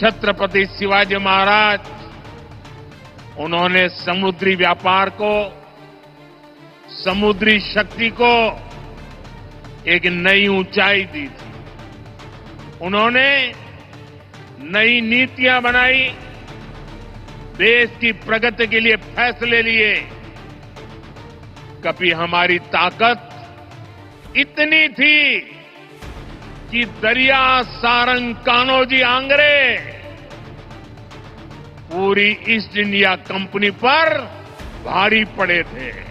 छत्रपति शिवाजी महाराज, उन्होंने समुद्री व्यापार को, समुद्री शक्ति को एक नई ऊंचाई दी थी। उन्होंने नई नीतियां बनाई, देश की प्रगति के लिए फैसले लिए। कभी हमारी ताकत इतनी थी कि दरिया सारंग कान्होजी आंग्रे पूरी ईस्ट इंडिया कंपनी पर भारी पड़े थे।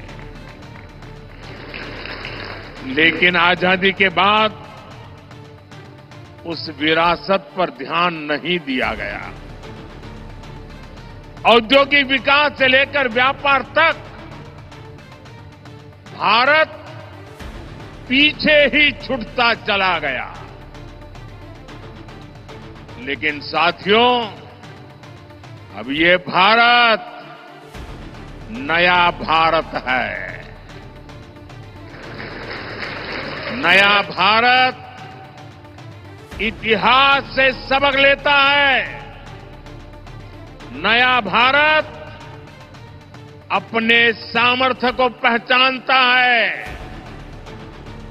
लेकिन आजादी के बाद उस विरासत पर ध्यान नहीं दिया गया। औद्योगिक विकास से लेकर व्यापार तक भारत पीछे ही छूटता चला गया। लेकिन साथियों, अब ये भारत नया भारत है। नया भारत इतिहास से सबक लेता है। नया भारत अपने सामर्थ्य को पहचानता है।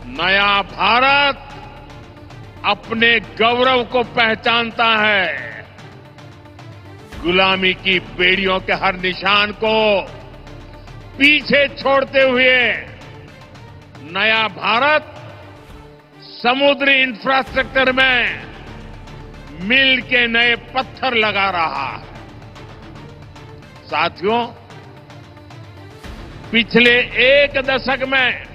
नया भारत अपने गौरव को पहचानता है। गुलामी की बेड़ियों के हर निशान को पीछे छोड़ते हुए नया भारत समुद्री इंफ्रास्ट्रक्चर में मिल के नए पत्थर लगा रहा है। साथियों, पिछले एक दशक में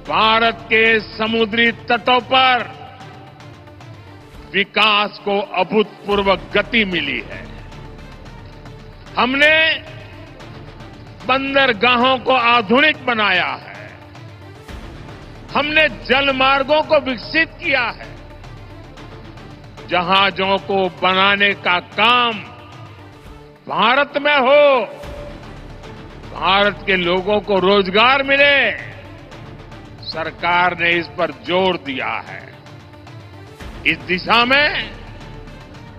भारत के समुद्री तटों पर विकास को अभूतपूर्व गति मिली है। हमने बंदरगाहों को आधुनिक बनाया है। हमने जल मार्गों को विकसित किया है। जहाजों को बनाने का काम भारत में हो, भारत के लोगों को रोजगार मिले, सरकार ने इस पर जोर दिया है। इस दिशा में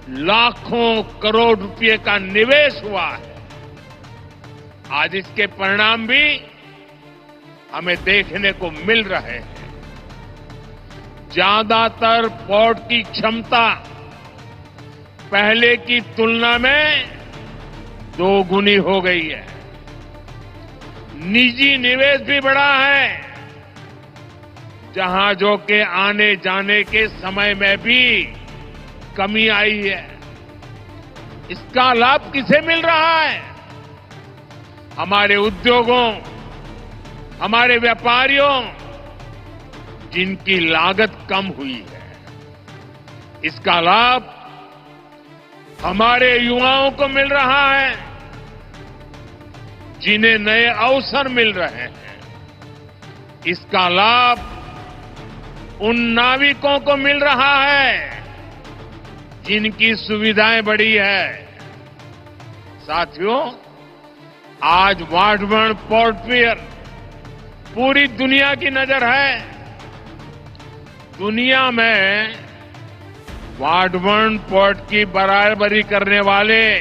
लाखों करोड़ रुपए का निवेश हुआ है। आज इसके परिणाम भी हमें देखने को मिल रहे हैं। ज्यादातर पोर्ट की क्षमता पहले की तुलना में दोगुनी हो गई है। निजी निवेश भी बढ़ा है। जहाजों के आने जाने के समय में भी कमी आई है। इसका लाभ किसे मिल रहा है? हमारे उद्योगों, हमारे व्यापारियों, जिनकी लागत कम हुई है। इसका लाभ हमारे युवाओं को मिल रहा है, जिन्हें नए अवसर मिल रहे हैं। इसका लाभ उन नाविकों को मिल रहा है, जिनकी सुविधाएं बढ़ी है। साथियों, आज वाटरबर्न पोर्ट पर पूरी दुनिया की नजर है। दुनिया में वाटरबर्न पोर्ट की बराबरी करने वाले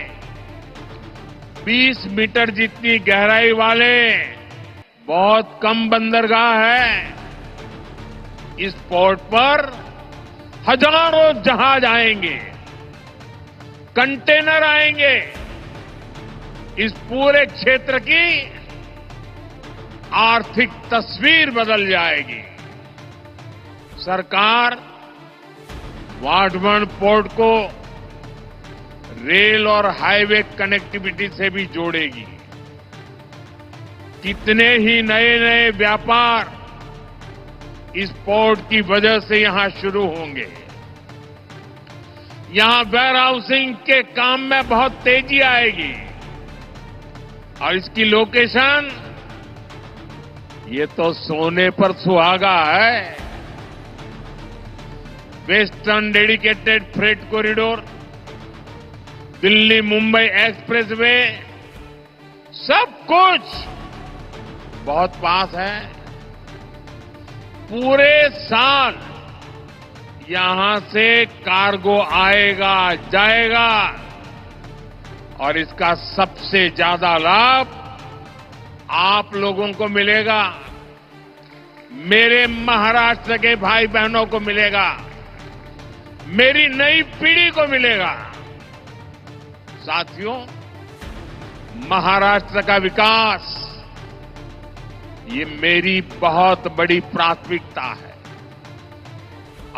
20 मीटर जितनी गहराई वाले बहुत कम बंदरगाह है। इस पोर्ट पर हजारों जहाज आएंगे, कंटेनर आएंगे। इस पूरे क्षेत्र की आर्थिक तस्वीर बदल जाएगी। सरकार वाटरबर्न पोर्ट को रेल और हाईवे कनेक्टिविटी से भी जोड़ेगी। कितने ही नए नए व्यापार इस पोर्ट की वजह से यहां शुरू होंगे। यहां वेयर हाउसिंग के काम में बहुत तेजी आएगी। और इसकी लोकेशन, ये तो सोने पर सुहागा है। Western dedicated freight corridor, Delhi Mumbai expressway, सब कुछ बहुत पास है। पूरे साल यहां से कार्गो आएगा जाएगा और इसका सबसे ज्यादा लाभ आप लोगों को मिलेगा, मेरे महाराष्ट्र के भाई बहनों को मिलेगा, मेरी नई पीढ़ी को मिलेगा। साथियों, महाराष्ट्र का विकास ये मेरी बहुत बड़ी प्राथमिकता है।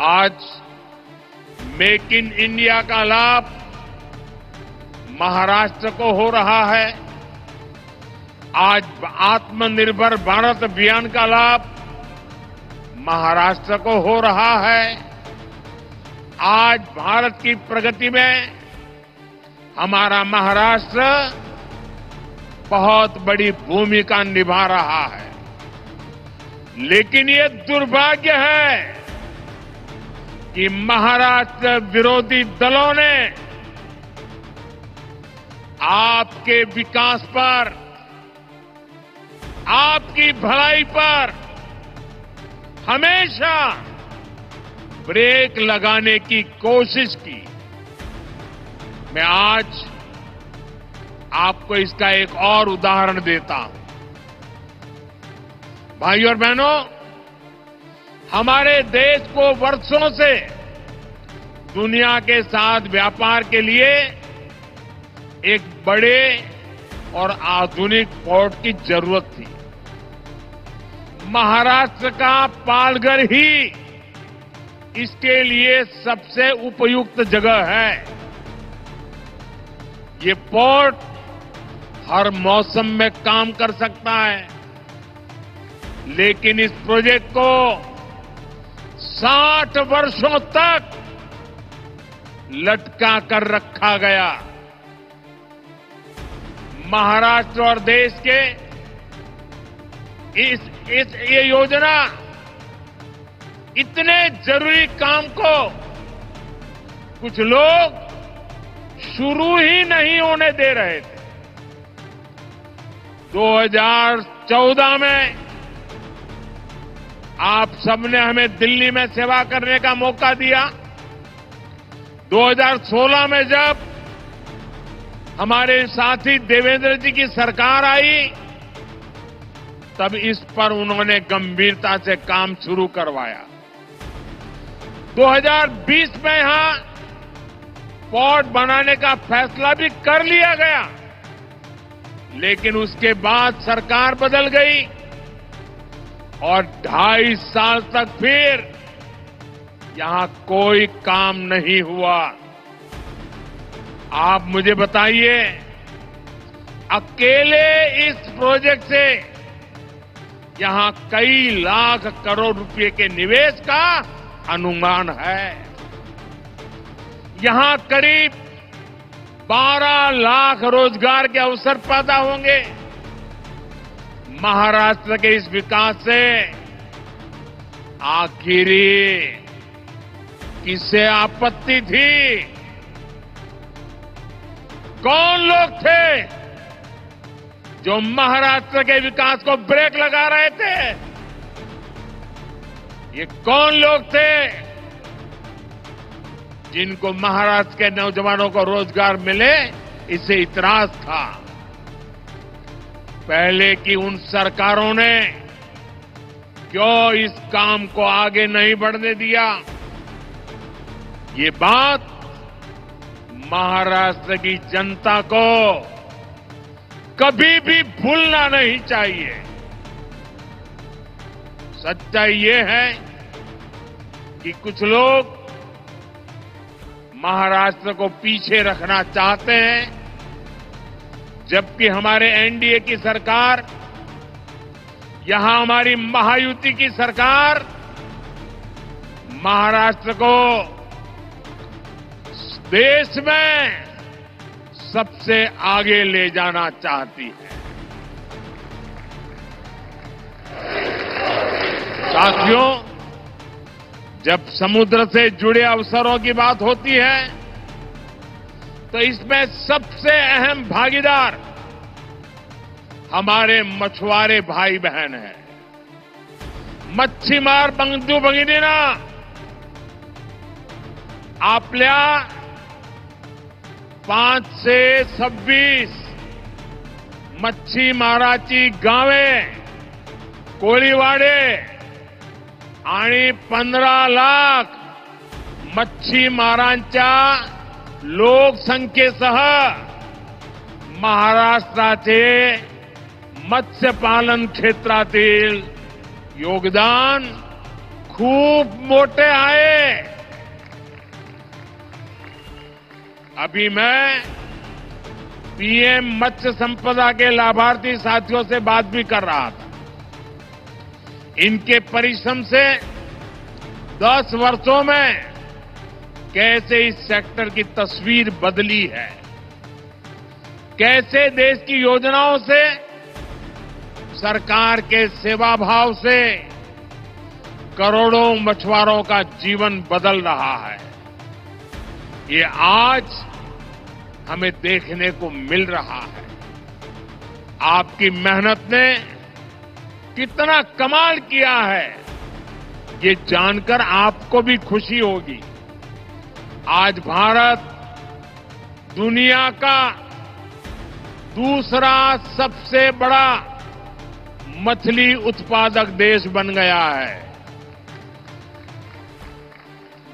आज मेक इन इंडिया का लाभ महाराष्ट्र को हो रहा है। आज आत्मनिर्भर भारत अभियान का लाभ महाराष्ट्र को हो रहा है। आज भारत की प्रगति में हमारा महाराष्ट्र बहुत बड़ी भूमिका निभा रहा है। लेकिन ये दुर्भाग्य है कि महाराष्ट्र विरोधी दलों ने आपके विकास पर, आपकी भलाई पर हमेशा ब्रेक लगाने की कोशिश की। मैं आज आपको इसका एक और उदाहरण देता हूं। भाइयों और बहनों, हमारे देश को वर्षों से दुनिया के साथ व्यापार के लिए एक बड़े और आधुनिक पोर्ट की जरूरत थी। महाराष्ट्र का पालघर ही इसके लिए सबसे उपयुक्त जगह है। ये पोर्ट हर मौसम में काम कर सकता है, लेकिन इस प्रोजेक्ट को 60 वर्षों तक लटका कर रखा गया। महाराष्ट्र और देश के ये योजना इतने जरूरी काम को कुछ लोग शुरू ही नहीं होने दे रहे थे। 2014 में आप सबने हमें दिल्ली में सेवा करने का मौका दिया। 2016 में जब हमारे साथी देवेंद्र जी की सरकार आई, तब इस पर उन्होंने गंभीरता से काम शुरू करवाया। 2020 में यहां पोर्ट बनाने का फैसला भी कर लिया गया, लेकिन उसके बाद सरकार बदल गई और 2.5 साल तक फिर यहां कोई काम नहीं हुआ। आप मुझे बताइए, अकेले इस प्रोजेक्ट से यहां कई लाख करोड़ रुपए के निवेश का अनुमान है। यहां करीब 12 लाख रोजगार के अवसर पैदा होंगे। महाराष्ट्र के इस विकास से आखिरी किसे आपत्ति थी? कौन लोग थे जो महाराष्ट्र के विकास को ब्रेक लगा रहे थे? ये कौन लोग थे जिनको महाराष्ट्र के नौजवानों को रोजगार मिले इससे इतराज था? पहले की उन सरकारों ने क्यों इस काम को आगे नहीं बढ़ने दिया? ये बात महाराष्ट्र की जनता को कभी भी भूलना नहीं चाहिए। सच्चाई ये है कि कुछ लोग महाराष्ट्र को पीछे रखना चाहते हैं, जबकि हमारे एनडीए की सरकार, यहां हमारी महायुति की सरकार महाराष्ट्र को देश में सबसे आगे ले जाना चाहती है। साथियों, जब समुद्र से जुड़े अवसरों की बात होती है तो इसमें सबसे अहम भागीदार हमारे मछुआरे भाई बहन हैं। मच्छीमार बंधु भगिनीना, आपल्या 5 से 26 मच्छीमाराची गावे, कोळीवाडे आणि 15 लाख मच्छीमारांच्या लोकसंख्येसह महाराष्ट्राचे मत्स्यपालन क्षेत्रातील योगदान खूप मोठे आहे. अभी मैं पीएम मत्स्य संपदा के लाभार्थी साथियों से बात भी कर रहा था. इनके परिश्रम से 10 वर्षों में कैसे इस सेक्टर की तस्वीर बदली है, कैसे देश की योजनाओं से, सरकार के सेवा भाव से करोड़ों मछुआरों का जीवन बदल रहा है. ये आज हमें देखने को मिल रहा है. आपकी मेहनत ने कितना कमाल किया है, ये जानकर आपको भी खुशी होगी. आज भारत दुनिया का दूसरा सबसे बड़ा मछली उत्पादक देश बन गया है.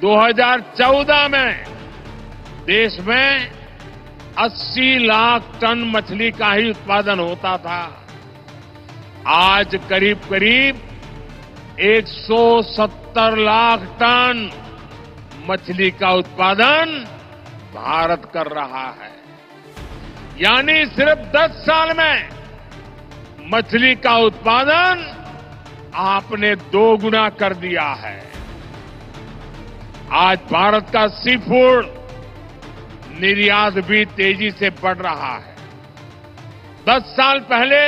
2014 में देश में 80 लाख टन मछली का ही उत्पादन होता था. आज करीब करीब 170 लाख टन मछली का उत्पादन भारत कर रहा है. यानी सिर्फ 10 साल में मछली का उत्पादन आपने 2 गुना कर दिया है. आज भारत का सी फूड निर्यात भी तेजी से बढ़ रहा है. 10 साल पहले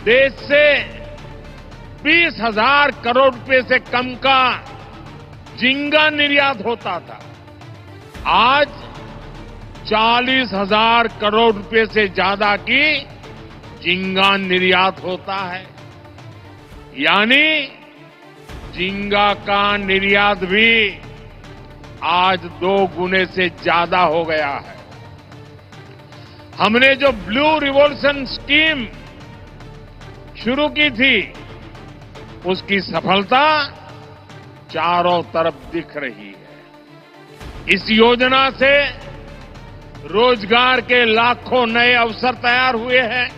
देश से 20,000 करोड़ रुपए से कम का झींगा निर्यात होता था. आज 40,000 करोड़ रुपए से ज्यादा की झींगा निर्यात होता है. यानी झींगा का निर्यात भी आज 2 गुने से ज्यादा हो गया है. हमने जो ब्लू रिवॉल्यूशन स्कीम शुरू की थी, उसकी सफलता चारों तरफ दिख रही है. इस योजना से रोजगार के लाखों नए अवसर तैयार हुए हैं.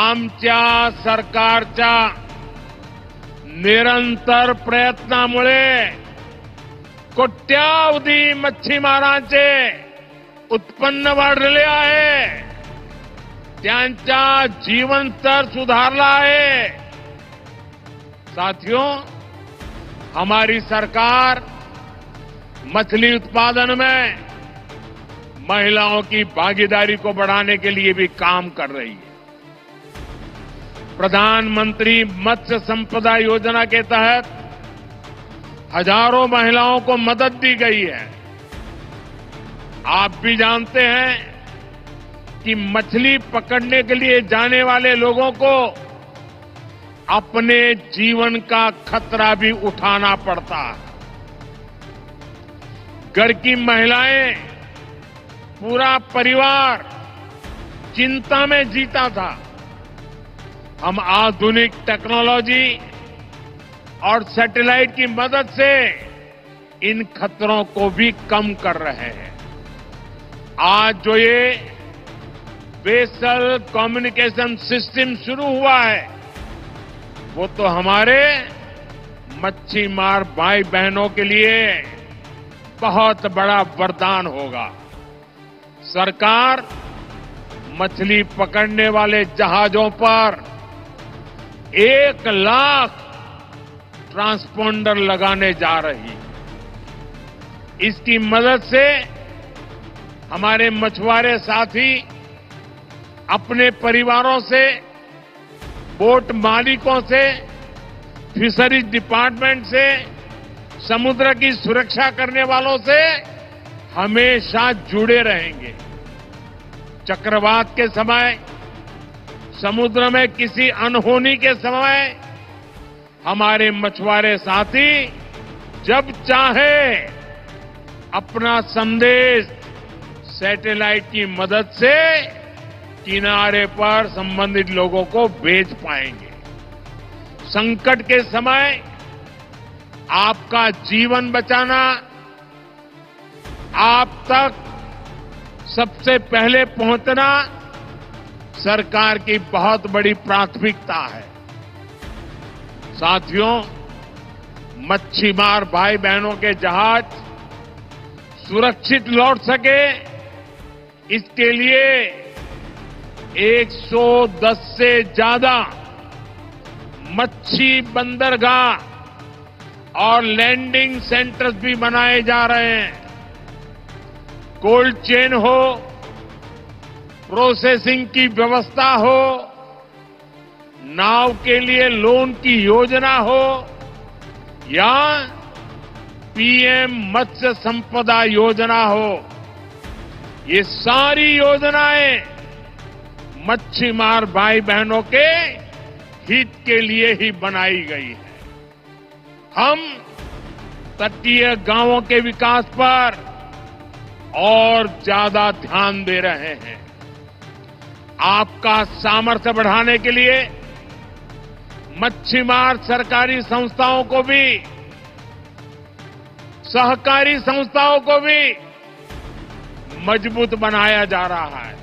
आमच्या सरकारच्या निरंतर प्रयत्नामुळे कोट्यावधी मच्छीमारांचे उत्पन्न वाढले आहे. त्यांचा जीवन स्तर सुधारला आहे. साथियों, हमारी सरकार मछली उत्पादन में महिलाओं की भागीदारी को बढ़ाने के लिए भी काम कर रही है. प्रधानमंत्री मत्स्य संपदा योजना के तहत हजारों महिलाओं को मदद दी गई है. आप भी जानते हैं कि मछली पकड़ने के लिए जाने वाले लोगों को अपने जीवन का खतरा भी उठाना पड़ता है. घर की महिलाएं, पूरा परिवार चिंता में जीता था. हम आधुनिक टेक्नोलॉजी और सैटेलाइट की मदद से इन खतरों को भी कम कर रहे हैं. आज जो ये वेसल कम्युनिकेशन सिस्टम शुरू हुआ है, वो तो हमारे मच्छीमार भाई बहनों के लिए बहुत बड़ा वरदान होगा. सरकार मछली पकड़ने वाले जहाजों पर 1 लाख ट्रांसपोंडर लगाने जा रही है. इसकी मदद से हमारे मछुआरे साथी अपने परिवारों से, बोट मालिकों से, फिशरीज डिपार्टमेंट से, समुद्र की सुरक्षा करने वालों से हमेशा जुड़े रहेंगे. चक्रवात के समय, समुद्र में किसी अनहोनी के समय हमारे मछुआरे साथी जब चाहे अपना संदेश सैटेलाइट की मदद से किनारे पर संबंधित लोगों को भेज पाएंगे। संकट के समय आपका जीवन बचाना आप तक सबसे पहले पहुंचना सरकार की बहुत बड़ी प्राथमिकता है। साथियों, मच्छीमार भाई बहनों के जहाज सुरक्षित लौट सके, इसके लिए 110 से ज्यादा मच्छी बंदरगाह और लैंडिंग सेंटर्स भी बनाए जा रहे हैं। कोल्ड चेन हो, प्रोसेसिंग की व्यवस्था हो, नाव के लिए लोन की योजना हो या पीएम मत्स्य संपदा योजना हो, ये सारी योजनाएं मच्छीमार भाई बहनों के हित के लिए ही बनाई गई है। हम तटीय गांवों के विकास पर और ज्यादा ध्यान दे रहे हैं। आपका सामर्थ्य बढ़ाने के लिए मच्छीमार सरकारी संस्थाओं को भी, सहकारी संस्थाओं को भी मजबूत बनाया जा रहा है।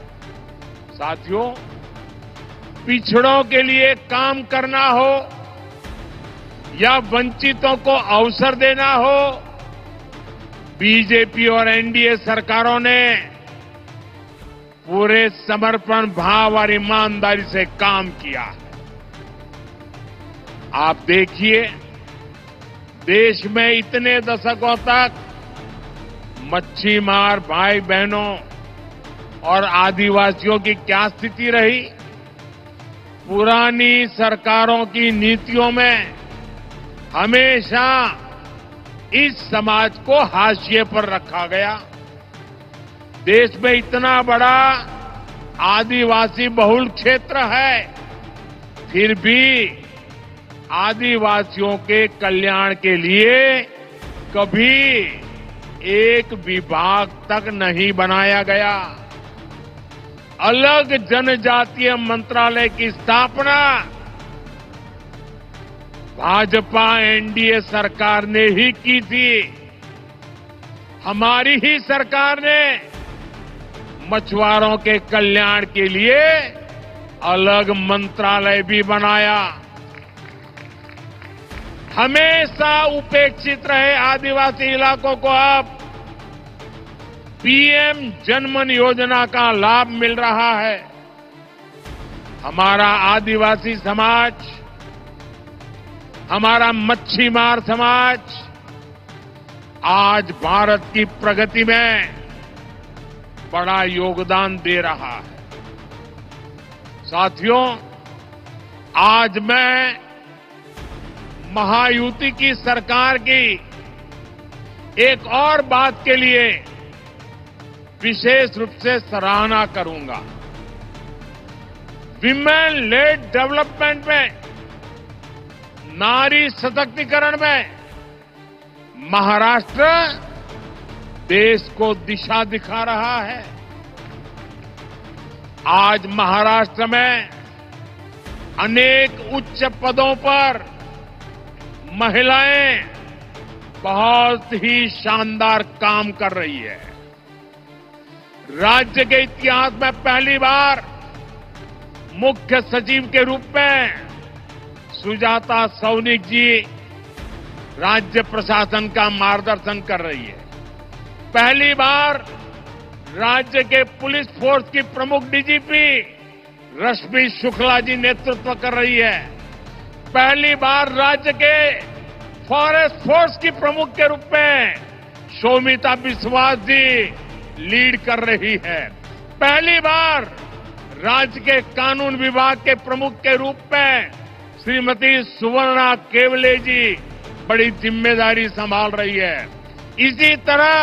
साथियों, पिछड़ों के लिए काम करना हो या वंचितों को अवसर देना हो, बीजेपी और एनडीए सरकारों ने पूरे समर्पण भाव और ईमानदारी से काम किया है। आप देखिए, देश में इतने दशकों तक मच्छीमार भाई बहनों और आदिवासियों की क्या स्थिति रही। पुरानी सरकारों की नीतियों में हमेशा इस समाज को हाशिए पर रखा गया। देश में इतना बड़ा आदिवासी बहुल क्षेत्र है, फिर भी आदिवासियों के कल्याण के लिए कभी एक विभाग तक नहीं बनाया गया। अलग जनजातीय मंत्रालय की स्थापना भाजपा एनडीए सरकार ने ही की थी। हमारी ही सरकार ने मछुआरों के कल्याण के लिए अलग मंत्रालय भी बनाया। हमेशा उपेक्षित रहे आदिवासी इलाकों को अब पीएम जनमन योजना का लाभ मिल रहा है। हमारा आदिवासी समाज, हमारा मच्छीमार समाज आज भारत की प्रगति में बड़ा योगदान दे रहा है। साथियों, आज मैं महायुति की सरकार की एक और बात के लिए विशेष रूप से सराहना करूंगा। विमेन लेड डेवलपमेंट में, नारी सशक्तिकरण में महाराष्ट्र देश को दिशा दिखा रहा है। आज महाराष्ट्र में अनेक उच्च पदों पर महिलाएं बहुत ही शानदार काम कर रही है। राज्य के इतिहास में पहली बार मुख्य सचिव के रूप में सुजाता सौनिक जी राज्य प्रशासन का मार्गदर्शन कर रही है। पहली बार राज्य के पुलिस फोर्स की प्रमुख डीजीपी रश्मि शुक्ला जी नेतृत्व कर रही है। पहली बार राज्य के फॉरेस्ट फोर्स की प्रमुख के रूप में शोमिता बिस्वास जी लीड कर रही है। पहली बार राज्य के कानून विभाग के प्रमुख के रूप में श्रीमती सुवर्णा केवले जी बड़ी जिम्मेदारी संभाल रही है। इसी तरह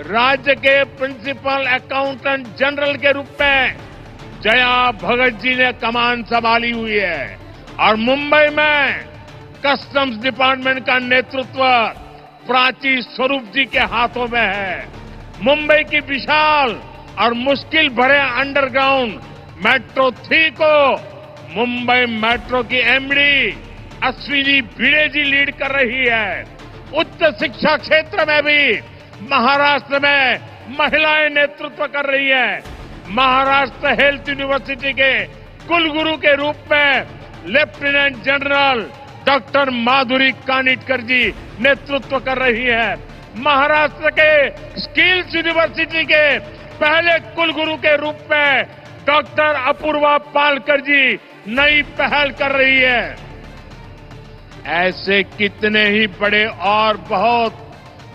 राज्य के प्रिंसिपल अकाउंटेंट जनरल के रूप में जया भगत जी ने कमान संभाली हुई है और मुंबई में कस्टम्स डिपार्टमेंट का नेतृत्व प्राची स्वरूप जी के हाथों में है। मुंबई की विशाल और मुश्किल भरे अंडरग्राउंड मेट्रो 3 को मुंबई मेट्रो की एमडी अश्विनी भिड़े जी लीड कर रही है। उच्च शिक्षा क्षेत्र में भी महाराष्ट्र में महिलाएं नेतृत्व कर रही हैं। महाराष्ट्र हेल्थ यूनिवर्सिटी के कुलगुरु के रूप में लेफ्टिनेंट जनरल डॉक्टर माधुरी कानिटकर जी नेतृत्व कर रही है। महाराष्ट्र के स्किल्स यूनिवर्सिटी के पहले कुलगुरु के रूप में डॉक्टर अपूर्वा पालकर जी नई पहल कर रही है। ऐसे कितने ही बड़े और बहुत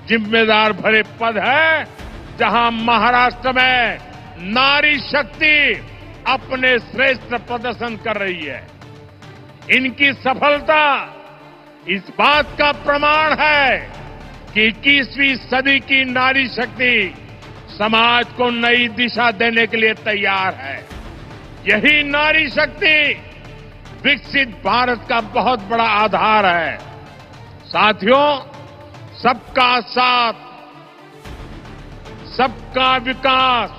जिम्मेदार भरे पद हैं जहां महाराष्ट्र में नारी शक्ति अपने श्रेष्ठ प्रदर्शन कर रही है। इनकी सफलता इस बात का प्रमाण है कि 21वीं सदी की नारी शक्ति समाज को नई दिशा देने के लिए तैयार है। यही नारी शक्ति विकसित भारत का बहुत बड़ा आधार है। साथियों, सबका साथ, सबका विकास,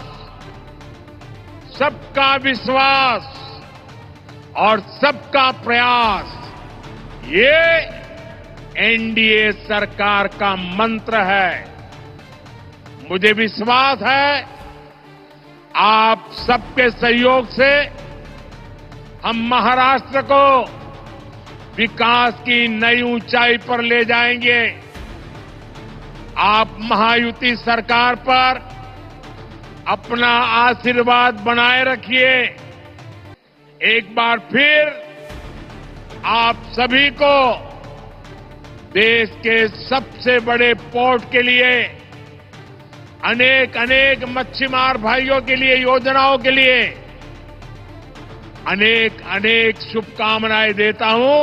सबका विश्वास और सबका प्रयास, ये एनडीए सरकार का मंत्र है। मुझे विश्वास है आप सबके सहयोग से हम महाराष्ट्र को विकास की नई ऊंचाई पर ले जाएंगे। आप महायुति सरकार पर अपना आशीर्वाद बनाए रखिए। एक बार फिर आप सभी को देश के सबसे बड़े पोर्ट के लिए, अनेक अनेक मच्छीमार भाइयों के लिए, योजनाओं के लिए अनेक अनेक शुभकामनाएं देता हूं,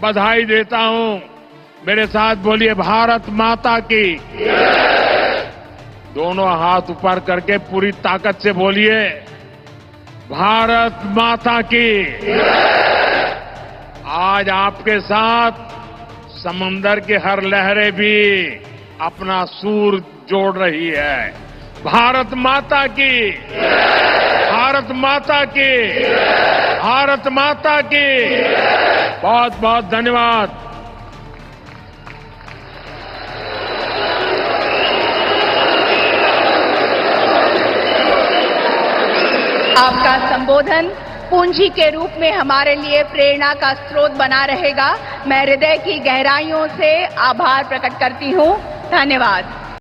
बधाई देता हूं। मेरे साथ बोलिए भारत माता की। दोनों हाथ ऊपर करके पूरी ताकत से बोलिए भारत माता की। आज आपके साथ समंदर की हर लहरें भी अपना सूर जोड़ रही है। भारत माता की, भारत माता की, भारत माता की। बहुत बहुत धन्यवाद। आपका संबोधन पूंजी के रूप में हमारे लिए प्रेरणा का स्रोत बना रहेगा। मैं हृदय की गहराइयों से आभार प्रकट करती हूं। धन्यवाद।